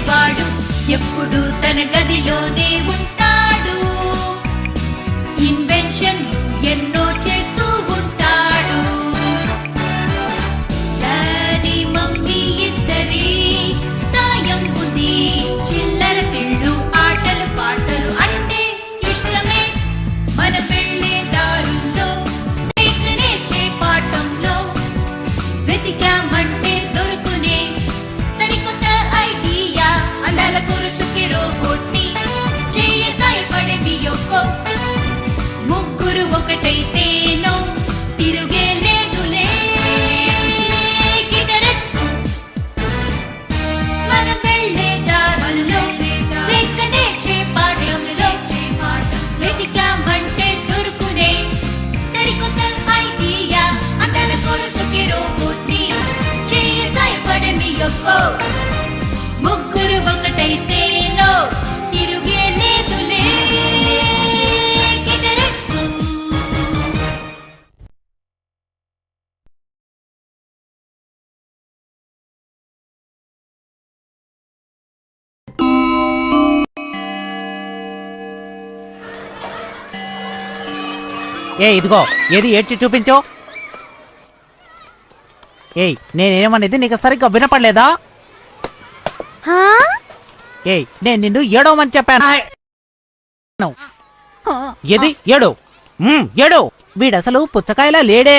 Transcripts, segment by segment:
ప్రతివాడు ఎప్పుడు తన గదిలోనే ఉంటాడు. ఇన్వెన్షన్లు ఎన్నో చేస్తూ ఉంటాడు. డాడీ మమ్మీ ఇద్దరి సాయం ఉంది. చిల్లర తిళ్ళు ఆటలు పాటలు అంటే ఇష్టమే. మన వెళ్ళే దారుల్లో నేర్చే పాఠంలో వెతికామంటే దొరుకునే సరికొత్త ఐడియా. అందాల కొరుసుకి రోబోట్ని చేయ సాయపడే మియోకో. ముగ్గురు ఒకటైతేనో తిరుగే లేదులే. కిటరచ్చు మనం వెళ్ళే దారుల్లో నేర్చే పాఠంలో వెతికామంటే దొరుకునే సరికొత్త ఐడియా. అందాల కొరుసుకి రోబోట్ని చేయ సాయపడే మియోకో. ముగ్గురు ఒకటైతేనో తిరుగే లేదులే. కిటరచ్చు ఇదిగో ఏది ఏడ్చి చూపించు. నేనేమనేది నీకు సరిగ్గా వినపడలేదా? నేను నిన్ను ఏడవమని చెప్పాను. ఏది ఏడు ఏడు. వీడసలు పుచ్చకాయలా లేడే.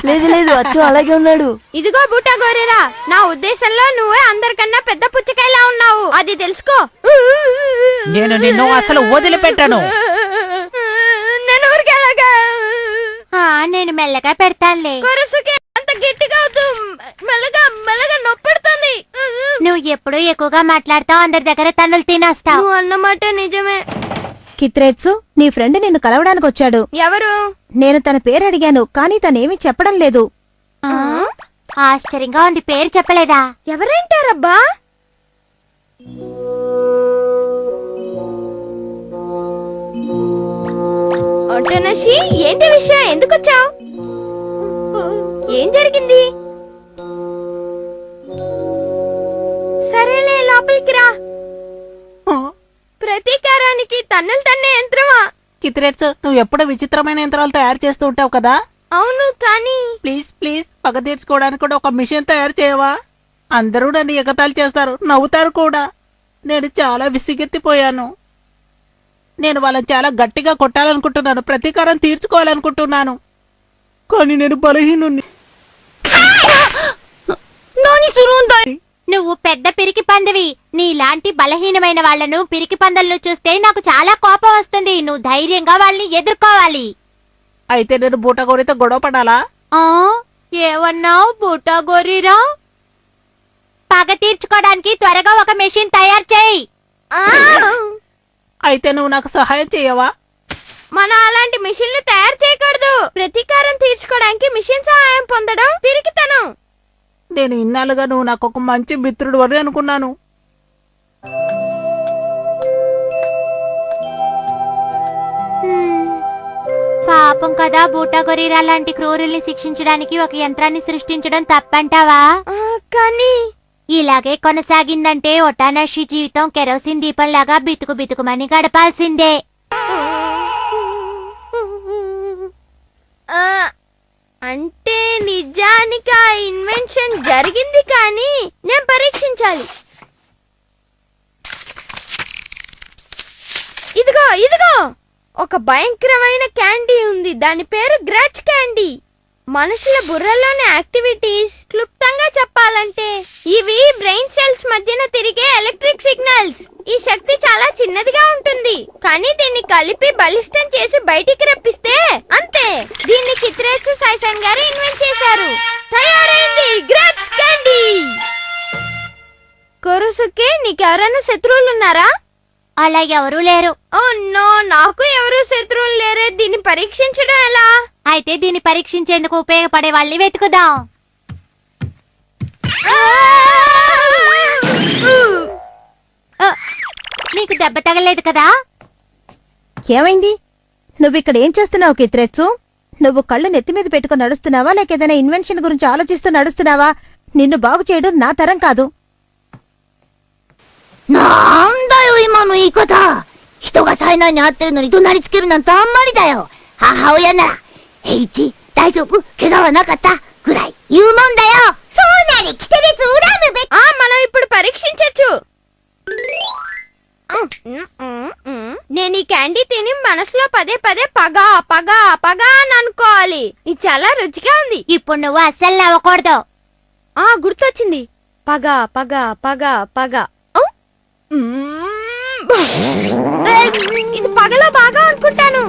లేదు లేదు, అచ్చు అలాగే ఉన్నాడు. ఇదిగో బూటా గోరేరా, నా ఉద్దేశంలో నువ్వే అందరికన్నా పెద్ద పుచ్చకాయలా ఉన్నావు, అది తెలుసుకో. నేను నిన్ను అసలు వదిలిపెట్టాను. నేను మెల్లగా పెడతానులే. కొరసుకి అంత గట్టిగా అవుతూ మెల్లగా మెల్లగా నొప్పెడుతుంది. నువ్వు ఎప్పుడు ఎక్కువగా మాట్లాడతావు, అందరి దగ్గర తన్నులు తినేస్తావు. అన్నమాట నిజమే. కిత్రేట్సు, నీ ఫ్రెండ్ నిన్ను కలవడానికి వచ్చాడు. ఎవరు? నేను తన పేరు అడిగాను, కానీ తనేమీ చెప్పడం లేదు. ఆశ్చర్యంగా ఉంది, పేరు చెప్పలేదా? ఎవరేంటారబ్బా? ఒంటనషి, ఏంటి విషయం? ఎందుకు వచ్చావు? ఏం జరిగింది? సరేలే, లోపలికి రా. ప్రతీకారానికి తన్నులు తన్నే యంత్రమా? కిత్రేట్స్, నువ్వు ఎప్పుడు విచిత్రమైన యంత్రాలు తయారు చేస్తూ ఉంటావు కదా. అవును, కానీ ప్లీజ్ ప్లీజ్ పగ తీర్చుకోవడానికి కూడా ఒక మిషన్ తయారు చేయవా? అందరూ నన్ను ఎగతాళి చేస్తారు, నవ్వుతారు కూడా. నేను చాలా విసిగెత్తిపోయాను. నేను వాళ్ళని చాలా గట్టిగా కొట్టాలనుకుంటున్నాను, ప్రతీకారం తీర్చుకోవాలనుకుంటున్నాను, కానీ నేను బలహీనుణ్ణి. నువ్వు పెద్ద పిరికి పందివి. నీలాంటి బలహీనమైన వాళ్లను, పిరికి పందలను చూస్తే నాకు చాలా కోపం వస్తుంది. నువ్వు ధైర్యంగా వాళ్ళని ఎదుర్కోవాలి. అయితే నేను బూటగోరితో గొడవ పడాలా? ఏమన్నావు బూటగోరిరా? పగ తీర్చుకోవడానికి త్వరగా ఒక మెషిన్ తయారు చేయి. అయితే నువ్వు నాకు సహాయం చేయవా? మనం అలాంటి మిషన్లు తయారు చేయకూడదు. ప్రతీకారం తీర్చుకోవడానికి మిషన్ సహాయం పొందడం పిరికితనం. నేను ఇన్నాళ్ళుగా నువ్వు నాకు ఒక మంచి మిత్రుడు అని అనుకున్నాను. పాపం కదా, బూటాగొరీరా లాంటి క్రూరుల్ని శిక్షించడానికి ఒక యంత్రాన్ని సృష్టించడం తప్పంటావా? కానీ ఇలాగే కొనసాగిందంటే ఒటానషి జీవితం కెరోసిన్ దీపంలాగా బితుకు బితుకుమని గడపాల్సిందే. అంటే నిజానికి ఆ ఇన్వెన్షన్ జరిగింది, కానీ నేను పరీక్షించాలి. ఇదిగో ఇదిగో, ఒక భయంకరమైన క్యాండీ ఉంది. దాని పేరు గ్రాచ్ క్యాండీ. మనుషుల బుర్రలోని యాక్టివిటీస్ క్లుప్తంగా చెప్పాలంటే ఇవి బ్రెయిన్ సెల్స్ మధ్యన తిరిగే ఎలక్ట్రిక్ సిగ్నల్స్. ఈ శక్తి చాలా చిన్నదిగా ఉంటుంది, కానీ దీన్ని కలిపి బలిష్టం చేసి బయటికి రప్పిస్తే అంతే. దీన్ని కిత్రేట్సు సైసన్ గారు ఇన్వెంట్ చేశారు. తయారైంది గ్రాచ్ క్యాండీ. కొరుసుకే, నీకెవరైనా శత్రువులున్నారా? అలా ఎవరూ లేరు. ఓ నో, నాకు ఎవరు శత్రువులు లేరే. దీన్ని పరీక్షించడం ఎలా? అయితే దీన్ని పరీక్షించేందుకు ఉపయోగపడే వాళ్ళని వెతుకుదాం. నీకు దెబ్బ తగలేదు కదా? ఏమైంది? నువ్విక్కడ ఏం చేస్తున్నావు కిత్రేట్సు? నువ్వు కళ్ళు నెత్తి మీద పెట్టుకుని నడుస్తున్నావా, లేక ఏదైనా ఇన్వెన్షన్ గురించి ఆలోచిస్తూ నడుస్తున్నావా? నిన్ను బాగు చేయడం నా తరం కాదు. なんだよ今の言い方。人が災難に遭ってるのに怒鳴りつけるなんてあんまりだよ。母親なら、H、大丈夫怪我はなかったぐらい言うもんだよ。そうなりキテレツ恨むべき。మనం ఇప్పుడు పరీక్షించొచ్చు. నేను ఈ క్యాండీ తిని మనసులో పదే పదే పగ పగ పగ అని అనుకోవాలి. ఇది చాలా రుచిగా ఉంది. ఇప్పుడు నువ్వు అస్సలు నవ్వకూడదు. గుర్తొచ్చింది. పగ పగ పగ పగ. ఇది పగలో బాగా అనుకుంటాను.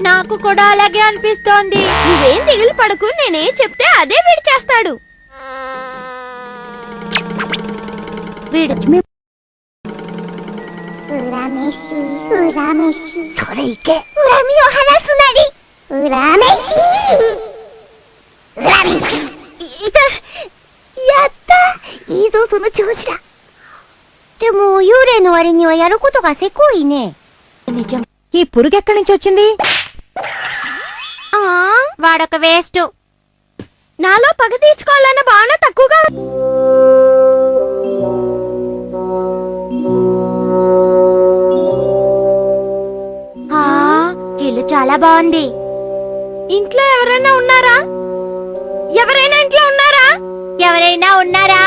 నాకు కూడా అలాగే అనిపిస్తోంది. నువ్వేం దిగులు పడకు, నేనేం చెప్తే అదే వీడు చేస్తాడు. వీడుそれいけ。恨みを晴らすなり。やった。いいぞその調子だ。でも幽霊の割にはやることがせこいね。ఈ పురుగెక్కడి నుంచి వచ్చింది? వాడొక వేస్ట్. నాలో పగ తీర్చుకోవాలన్న భావన తక్కువగా. ఇల్లు చాలా బాగుంది. ఇంట్లో ఎవరైనా ఉన్నారా? ఎవరైనా ఇంట్లో ఉన్నారా? ఎవరైనా ఉన్నారా?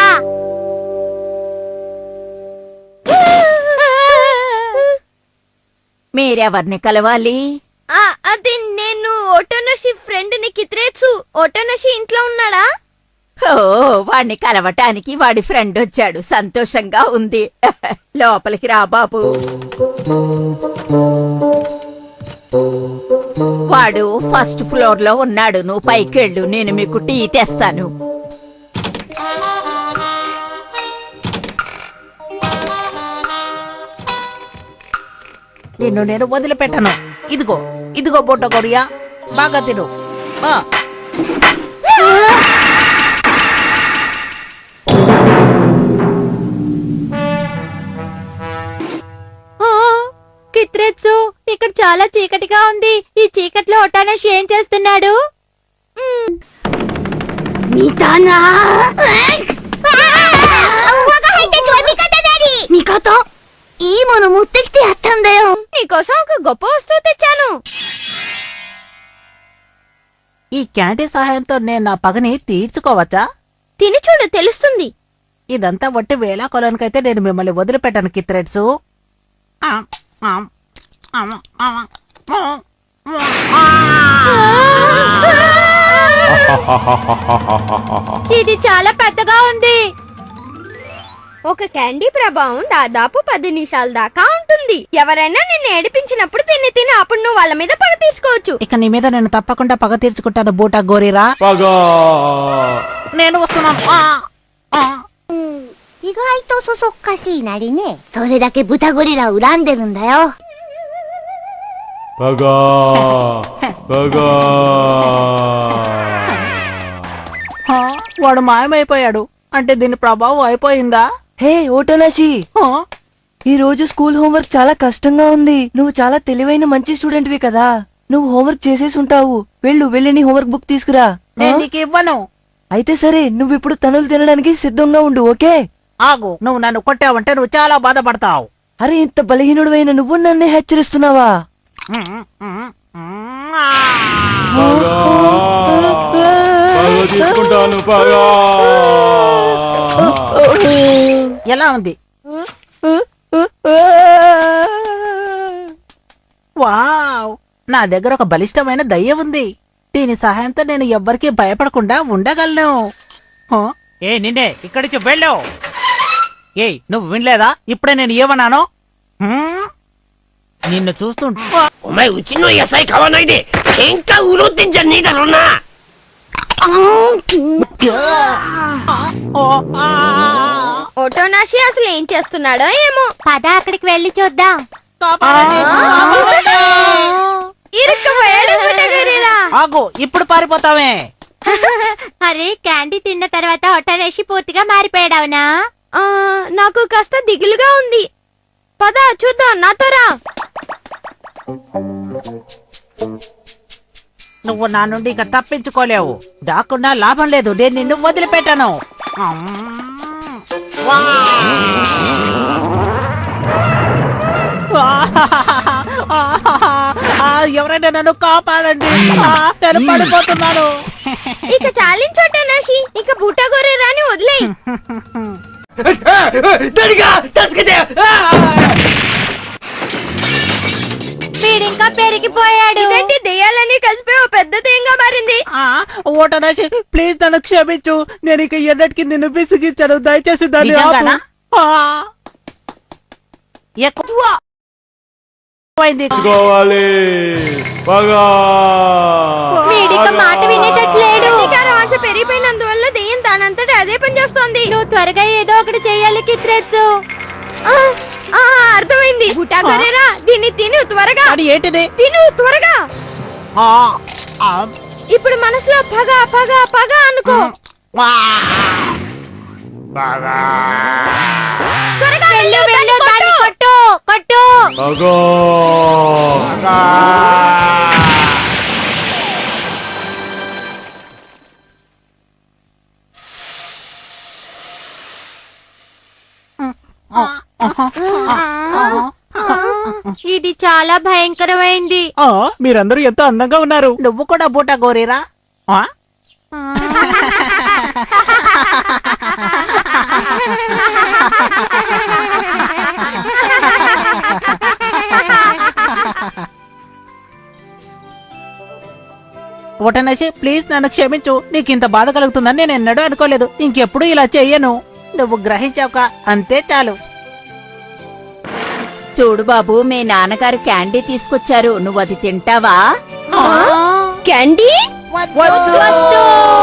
మీరెవర్ని కలవాలి? అది నేను ఓటోనోషి ఫ్రెండ్ ని కిత్రేచ్చు. ఓటోనోషి ఇంట్లో ఉన్నాడా? ఓ, వాడిని కలవటానికి వాడి ఫ్రెండ్ వచ్చాడు. సంతోషంగా ఉంది. లోపలికి రా బాబు. వాడు ఫస్ట్ ఫ్లోర్ లో ఉన్నాడు. నువ్వు పైకెళ్ళు, నేను మీకు టీ తెస్తాను. నిన్ను నేను వదిలిపెట్టను. ఇదిగో ఇదిగో బొట్ట కొరియా, బాగా తిను. కిత్రెత్సు, ఇక్కడ చాలా చీకటిగా ఉంది. ఈ చీకట్లో ఒటానోషి ఏం చేస్తున్నాడు? 見たなー。我が輩たちは味方なり。味方？いいもの持ってきてやったんだよ。 నీకోసం ఒక గొప్ప వస్తువు తెచ్చాను. ఈ క్యాండీ సహాయంతో నేను నా పగని తీర్చుకోవచ్చా? తిని చూడు, తెలుస్తుంది. ఇదంతా వట్టి వేళా కొలనికైతే నేను మిమ్మల్ని వదిలిపెట్టాను కిత్రెట్సు. ఇది చాలా పెద్దగా ఉంది. ఒక క్యాండీ ప్రభావం దాదాపు 10 నిమిషాల దాకా ఉంటుంది. ఎవరైనా నిన్ను ఏడిపించినప్పుడు తిని అప్పుడు నువ్వు వాళ్ళ మీద పగ తీర్చుకోవచ్చు. ఇక నీ మీద నేను తప్పకుండా పగ తీర్చుకుంటాను బూటా గోరీరా. నేను వస్తున్నాను. 意外とそそっかしいなりね。それだけ豚ゴリラを恨んでるんだよ。バガవాడు మాయమైపోయాడు. అంటే దీని ప్రభావం అయిపోయిందా? హే ఓటోనాషి, ఈ రోజు స్కూల్ హోంవర్క్ చాలా కష్టంగా ఉంది. నువ్వు చాలా తెలివైన మంచి స్టూడెంట్వి కదా. నువ్వు హోంవర్క్ చేసేసి ఉంటావు. వెళ్ళి నీ హోంవర్క్ బుక్ తీసుకురా. నేను నీకు ఇవ్వను. అయితే సరే, నువ్విప్పుడు తనులు తినడానికి సిద్ధంగా ఉండు. ఓకే? ఆగు, నువ్వు నన్ను కొట్టావంటే నువ్వు చాలా బాధపడతావు. అరే, ఇంత బలహీనుడువైన నువ్వు నన్నే హెచ్చరిస్తున్నావా? తీసుకుంటాను. ఎలా ఉంది? వావ్, నా దగ్గర ఒక బలిష్టమైన దయ్య ఉంది. దీని సహాయంతో నేను ఎవ్వరికీ భయపడకుండా ఉండగలను. ఏ నిన్నే ఇక్కడి నుంచి వెళ్ళావు. ఏయ్, నువ్వు వినలేదా? ఇప్పుడే నేను ఏమన్నాను? నిన్ను చూస్తుంటా. お前うちの野菜買わないで喧嘩売ろってんじゃねえだろうな。ఓటోనాషి అసలు ఏం చేస్తున్నాడో ఏమో. పద అక్కడికి వెళ్ళి చూద్దాం. ఇరుక్కుపోయాడు బుట్ట గోరీలా. ఆగు, ఇప్పుడు పారిపోతావే. అరే, క్యాండీ తిన్న తర్వాత ఒటానోషి పూర్తిగా మారిపోయాడవునా? నాకు కాస్త దిగులుగా ఉంది. పద చూద్దాం, నాతో రా. నువ్వు నా నుండి ఇక తప్పించుకోలేవు. దాక్కున్నా లాభం లేదు. నేను నిన్ను వదిలిపెట్టాను. ఎవరైనా నన్ను కాపాడండి. నేను పడిపోతున్నాను. ఇక చాలించోట నాషి, ఇక బూటా గొర్రెరాని వదిలేయ్. వీడింకా పెరిగిపోయాడు. ఇదేంటి దెయ్యాలని కలిసిపోయి ఓ పెద్ద దెయ్యంగా మారింది. ఓటనాశి ప్లీజ్ నన్ను క్షమించు. నేను ఇక ఎన్నటికి నిన్ను విసిగించాను. దయచేసి దాన్ని నిజంగానా? ఎక్కువ అయింది. వీడిక మాట వినేటట్లేడు. ప్రతీకార వాంఛ పెరిగిపోయినందువల్ల దెయ్యం దానంతట అదే పని చేస్తోంది. నువ్వు త్వరగా ఏదో ఒకటి చెయ్యాలి కిత్రెచ్చు. అర్థమైంది. బుటా గొర్రెరా, దీన్ని తిను త్వరగా. అది ఏంటిది? తిను త్వరగా. ఆ, ఆ, ఇప్పుడు మనసులో పగ పగ పగ అనుకో. త్వరగా వెళ్ళు, వెళ్ళు, దాన్ని కొట్టు కొట్టు. ఇది చాలా భయంకరమైంది. మీరందరూ ఎంతో అందంగా ఉన్నారు. నువ్వు కూడా బూటా గోరీరా? ఓటనేసి ప్లీజ్ నన్ను క్షమించు. నీకు ఇంత బాధ కలుగుతుందని నేను ఎన్నడూ అనుకోలేదు. ఇంకెప్పుడు ఇలా చెయ్యను. నువ్వు గ్రహించావుక, అంతే చాలు. చూడు బాబు, మీ నాన్నగారు క్యాండీ తీసుకొచ్చారు, నువ్వు అది తింటావా? క్యాండీ వద్దు.